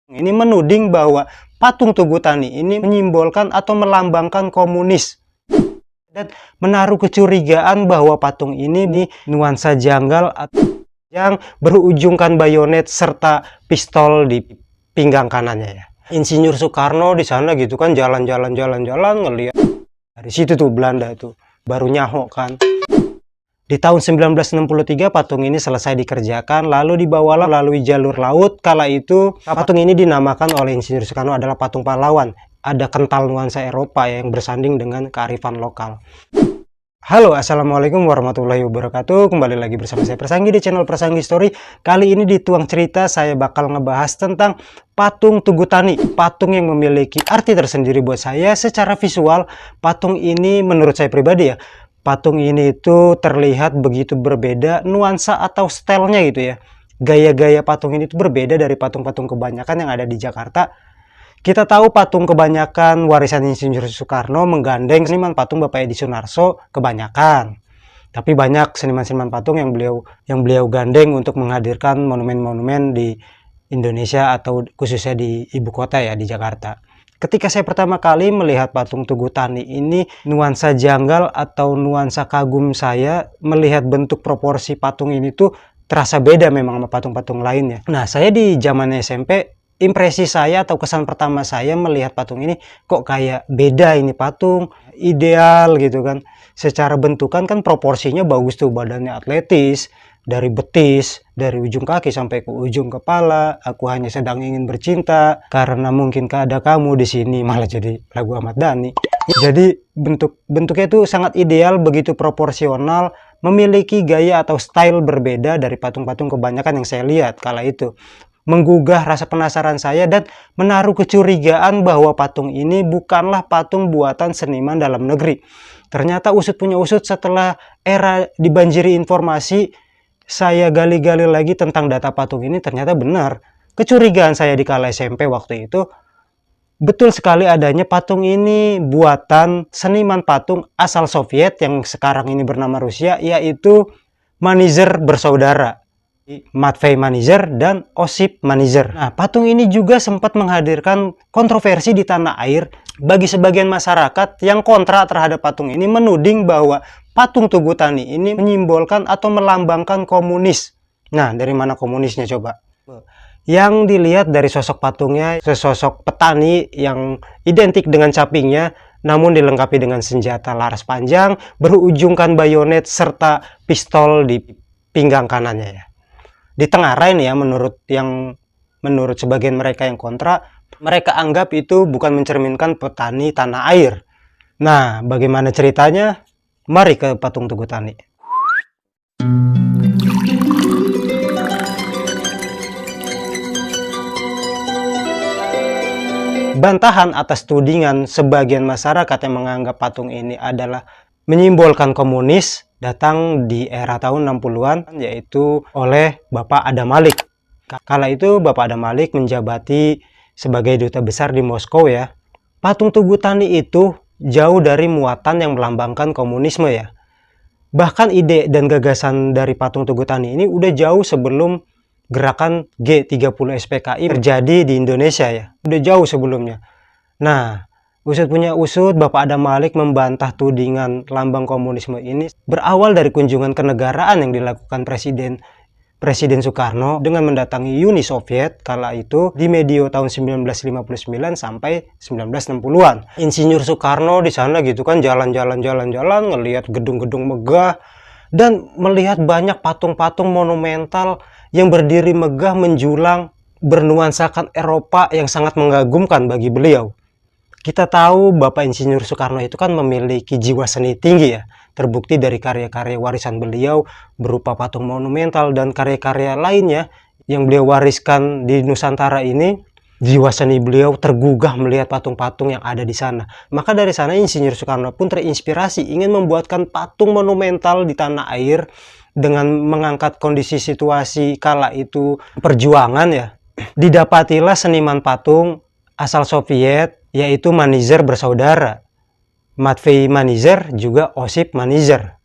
Ini menuding bahwa patung Tugu Tani ini menyimbolkan atau melambangkan komunis dan menaruh kecurigaan bahwa patung ini di nuansa janggal yang berujungkan bayonet serta pistol di pinggang kanannya ya. Insinyur Soekarno di sana gitu kan jalan-jalan ngelihat dari situ tuh Belanda tuh baru nyahok kan. Di tahun 1963 patung ini selesai dikerjakan lalu dibawalah melalui jalur laut. Kala itu patung ini dinamakan oleh Insinyur Soekarno adalah patung pahlawan. Ada kental nuansa Eropa yang bersanding dengan kearifan lokal. Halo, assalamualaikum warahmatullahi wabarakatuh. Kembali lagi bersama saya Persanggi di channel Persanggi Story. Kali ini di Tuang Cerita saya bakal ngebahas tentang patung Tugu Tani. Patung yang memiliki arti tersendiri buat saya. Secara visual patung ini menurut saya pribadi ya, patung ini itu terlihat begitu berbeda nuansa atau stylenya gitu ya. Gaya-gaya patung ini tuh berbeda dari patung-patung kebanyakan yang ada di Jakarta. Kita tahu patung kebanyakan warisan Insinyur Soekarno menggandeng seniman patung Bapak Edi Sunarso kebanyakan. Tapi banyak seniman-seniman patung yang beliau gandeng untuk menghadirkan monumen-monumen di Indonesia atau khususnya di ibu kota ya, di Jakarta. Ketika saya pertama kali melihat patung Tugu Tani ini, nuansa janggal atau nuansa kagum saya melihat bentuk proporsi patung ini tuh terasa beda memang sama patung-patung lainnya. Nah, saya di zaman SMP, impresi saya atau kesan pertama saya melihat patung ini, kok kayak beda ini patung, ideal gitu kan. Secara bentukan kan proporsinya bagus tuh, badannya atletis, dari betis, dari ujung kaki sampai ke ujung kepala. Aku hanya sedang ingin bercinta karena mungkinkah ada kamu di sini, malah jadi lagu Ahmad Dhani. Jadi bentuknya itu sangat ideal, begitu proporsional, memiliki gaya atau style berbeda dari patung-patung kebanyakan yang saya lihat kala itu. Menggugah rasa penasaran saya dan menaruh kecurigaan bahwa patung ini bukanlah patung buatan seniman dalam negeri. Ternyata usut punya usut, setelah era dibanjiri informasi, saya gali-gali lagi tentang data patung ini, ternyata benar. Kecurigaan saya di kala SMP waktu itu, betul sekali adanya patung ini buatan seniman patung asal Soviet yang sekarang ini bernama Rusia, yaitu Manizer bersaudara. Matvei Manizer dan Osip Manizer. Nah, patung ini juga sempat menghadirkan kontroversi di tanah air bagi sebagian masyarakat yang kontra terhadap patung ini, menuding bahwa patung Tugu Tani ini menyimbolkan atau melambangkan komunis. Nah, dari mana komunisnya coba? Yang dilihat dari sosok patungnya, sesosok petani yang identik dengan capingnya, namun dilengkapi dengan senjata laras panjang, berujungkan bayonet serta pistol di pinggang kanannya ya. Ditengarai nih ya, menurut sebagian mereka yang kontra, mereka anggap itu bukan mencerminkan petani tanah air. Nah, bagaimana ceritanya? Mari ke patung Tugu Tani. Bantahan atas tudingan sebagian masyarakat yang menganggap patung ini adalah menyimbolkan komunis datang di era tahun 60-an, yaitu oleh Bapak Adam Malik. Kala itu Bapak Adam Malik menjabati sebagai duta besar di Moskow ya. Patung Tugu Tani itu jauh dari muatan yang melambangkan komunisme ya. Bahkan ide dan gagasan dari patung Tugu Tani ini udah jauh sebelum gerakan G30 SPKI terjadi di Indonesia ya. Udah jauh sebelumnya. Nah, usut punya usut, Bapak Adam Malik membantah tudingan lambang komunisme ini berawal dari kunjungan kenegaraan yang dilakukan Presiden Soekarno dengan mendatangi Uni Soviet kala itu di medio tahun 1959 sampai 1960-an. Insinyur Soekarno di sana gitu kan jalan-jalan ngelihat gedung-gedung megah dan melihat banyak patung-patung monumental yang berdiri megah menjulang bernuansakan Eropa yang sangat mengagumkan bagi beliau. Kita tahu Bapak Insinyur Soekarno itu kan memiliki jiwa seni tinggi ya. Terbukti dari karya-karya warisan beliau berupa patung monumental dan karya-karya lainnya yang beliau wariskan di Nusantara ini. Jiwa seni beliau tergugah melihat patung-patung yang ada di sana. Maka dari sana Insinyur Soekarno pun terinspirasi ingin membuatkan patung monumental di tanah air dengan mengangkat kondisi situasi kala itu perjuangan ya. Didapatilah seniman patung asal Soviet, yaitu Manizer bersaudara, Matvei Manizer juga Osip Manizer.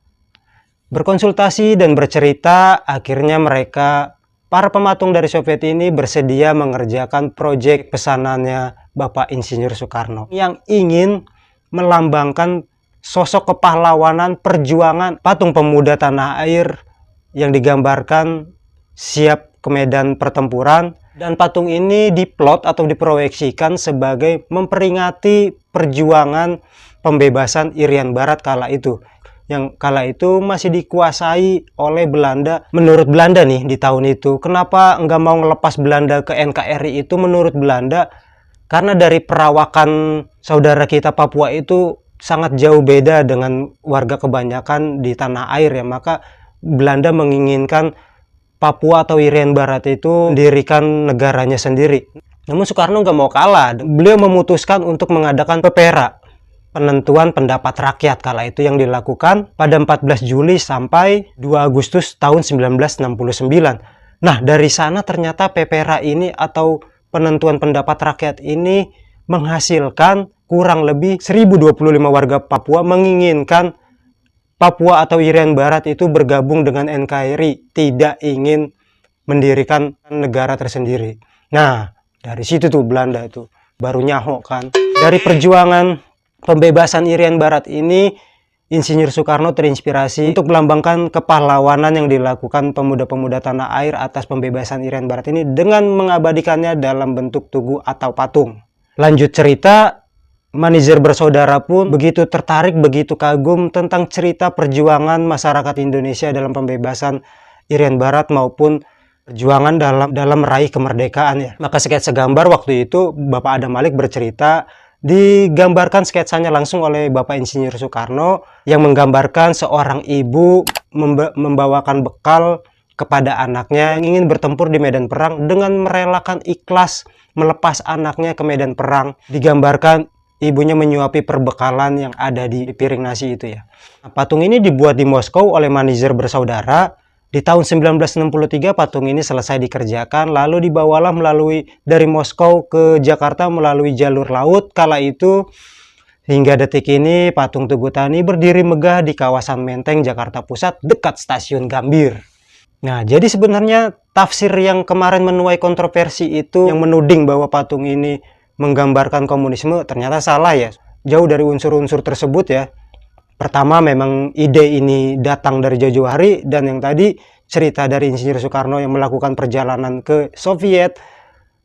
Berkonsultasi dan bercerita, akhirnya mereka para pematung dari Soviet ini bersedia mengerjakan proyek pesanannya Bapak Insinyur Soekarno yang ingin melambangkan sosok kepahlawanan perjuangan patung pemuda tanah air yang digambarkan siap ke medan pertempuran. Dan patung ini diplot atau diproyeksikan sebagai memperingati perjuangan pembebasan Irian Barat kala itu. Yang kala itu masih dikuasai oleh Belanda. Menurut Belanda nih di tahun itu, kenapa nggak mau ngelepas Belanda ke NKRI itu menurut Belanda? Karena dari perawakan saudara kita Papua itu sangat jauh beda dengan warga kebanyakan di tanah air ya. Maka Belanda menginginkan Papua atau Irian Barat itu mendirikan negaranya sendiri. Namun Soekarno nggak mau kalah. Beliau memutuskan untuk mengadakan PPRA, penentuan pendapat rakyat kala itu, yang dilakukan pada 14 Juli sampai 2 Agustus tahun 1969. Nah, dari sana ternyata PPRA ini atau penentuan pendapat rakyat ini menghasilkan kurang lebih 1025 warga Papua menginginkan Papua atau Irian Barat itu bergabung dengan NKRI, tidak ingin mendirikan negara tersendiri. Nah, dari situ tuh Belanda itu baru nyaho kan. Dari perjuangan pembebasan Irian Barat ini, Insinyur Soekarno terinspirasi untuk melambangkan kepahlawanan yang dilakukan pemuda-pemuda tanah air atas pembebasan Irian Barat ini dengan mengabadikannya dalam bentuk tugu atau patung. Lanjut cerita, Manizer Bersaudara pun begitu tertarik, begitu kagum tentang cerita perjuangan masyarakat Indonesia dalam pembebasan Irian Barat maupun perjuangan dalam meraih kemerdekaan ya. Maka sketsa gambar waktu itu Bapak Adam Malik bercerita, digambarkan sketsanya langsung oleh Bapak Insinyur Soekarno yang menggambarkan seorang ibu membawakan bekal kepada anaknya yang ingin bertempur di medan perang dengan merelakan ikhlas melepas anaknya ke medan perang. Digambarkan ibunya menyuapi perbekalan yang ada di piring nasi itu ya. Nah, patung ini dibuat di Moskow oleh Manizer Bersaudara. Di tahun 1963 patung ini selesai dikerjakan, lalu dibawalah dari Moskow ke Jakarta melalui jalur laut. Kala itu hingga detik ini patung Tugu Tani berdiri megah di kawasan Menteng, Jakarta Pusat, dekat stasiun Gambir. Nah, jadi sebenarnya tafsir yang kemarin menuai kontroversi itu yang menuding bahwa patung ini menggambarkan komunisme ternyata salah ya. Jauh dari unsur-unsur tersebut ya. Pertama, memang ide ini datang dari jauh-jauh hari, dan yang tadi cerita dari Insinyur Soekarno yang melakukan perjalanan ke Soviet,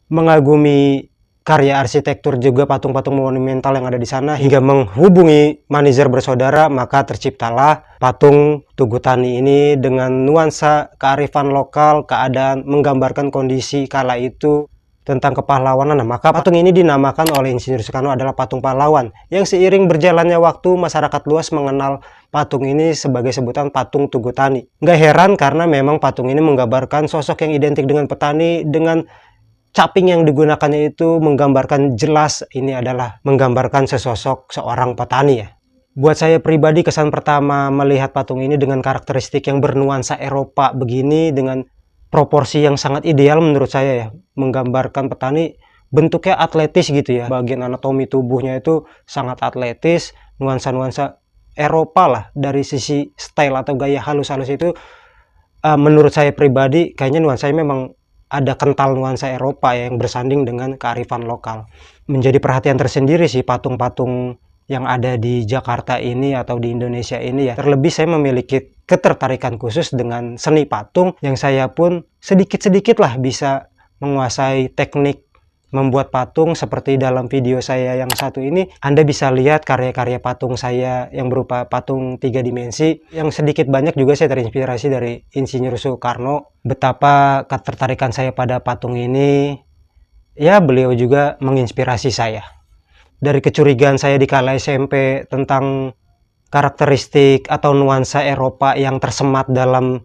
mengagumi karya arsitektur juga patung-patung monumental yang ada di sana, hingga menghubungi Manizer Bersaudara, maka terciptalah patung Tugu Tani ini dengan nuansa kearifan lokal, keadaan menggambarkan kondisi kala itu tentang kepahlawanan. Nah, maka patung ini dinamakan oleh Insinyur Soekarno adalah patung pahlawan, yang seiring berjalannya waktu masyarakat luas mengenal patung ini sebagai sebutan patung Tugu Tani. Nggak heran karena memang patung ini menggambarkan sosok yang identik dengan petani, dengan caping yang digunakannya itu menggambarkan jelas ini adalah menggambarkan sesosok seorang petani ya. Buat saya pribadi, kesan pertama melihat patung ini dengan karakteristik yang bernuansa Eropa begini, dengan proporsi yang sangat ideal menurut saya ya, menggambarkan petani bentuknya atletis gitu ya, bagian anatomi tubuhnya itu sangat atletis, nuansa-nuansa Eropa lah dari sisi style atau gaya halus-halus itu. Menurut saya pribadi kayaknya nuansanya memang ada kental nuansa Eropa ya, yang bersanding dengan kearifan lokal. Menjadi perhatian tersendiri sih patung-patung yang ada di Jakarta ini atau di Indonesia ini ya. Terlebih saya memiliki ketertarikan khusus dengan seni patung, yang saya pun sedikit-sedikit lah bisa menguasai teknik membuat patung. Seperti dalam video saya yang satu ini, Anda bisa lihat karya-karya patung saya yang berupa patung 3 dimensi, yang sedikit banyak juga saya terinspirasi dari Insinyur Soekarno. Betapa ketertarikan saya pada patung ini, ya beliau juga menginspirasi saya. Dari kecurigaan saya di kala SMP tentang karakteristik atau nuansa Eropa yang tersemat dalam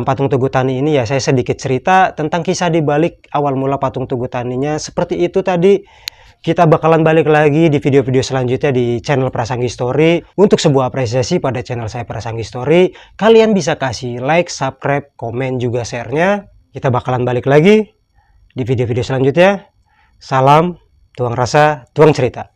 patung Tugu Tani ini ya, saya sedikit cerita tentang kisah di balik awal mula patung Tugu Taninya. Seperti itu tadi. Kita bakalan balik lagi di video-video selanjutnya di channel Prasanggi Story. Untuk sebuah apresiasi pada channel saya Prasanggi Story, kalian bisa kasih like, subscribe, komen juga share-nya. Kita bakalan balik lagi di video-video selanjutnya. Salam tuang rasa, tuang cerita.